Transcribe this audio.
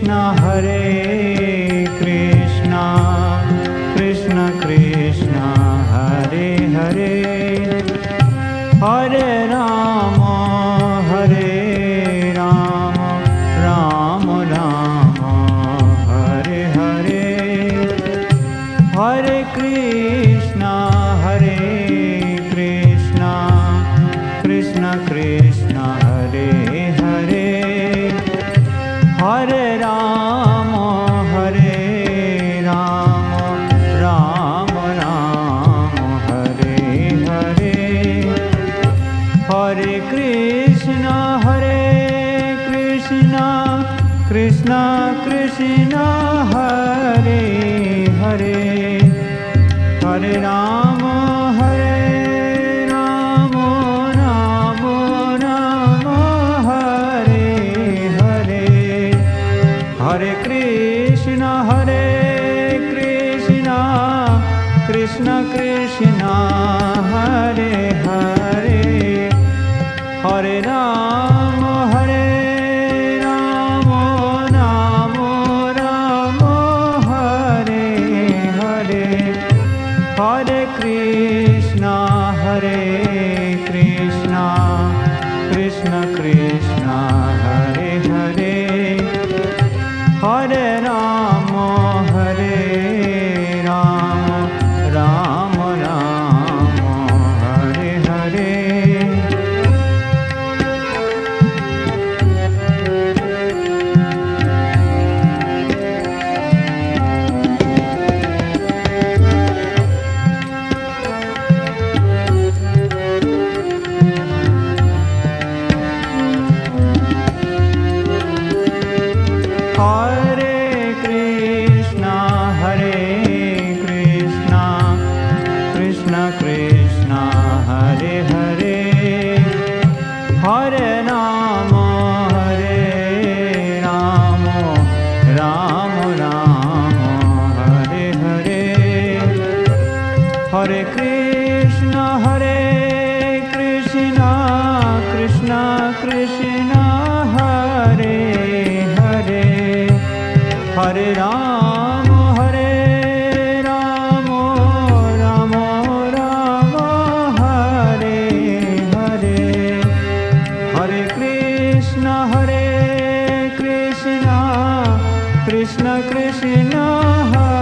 Hare Krishna Krishna Krishna Hare Hare Hare Ram Ram Ram Hare Hare Hare Krishna Krishna Krishna Hare Hare Hare Ram Ram Ram Hare Hare Hare Krishna Krishna Krishna Hare Hare Hare Ram Ram Ram Hare Hare Hare Krishna Krishna Krishna Hare Hare Hare Ram Ram Ram Hare Hare Hare Krishna Krishna Krishna Hare Hare Hare Ram Ram Ram Hare Hare Hare Krishna Krishna Krishna Hare Hare Hare Ram Ram Ram Hare Hare Hare Krishna Krishna Krishna Hare Hare Hare Ram Ram Ram Hare Hare Hare Krishna Krishna Krishna Hare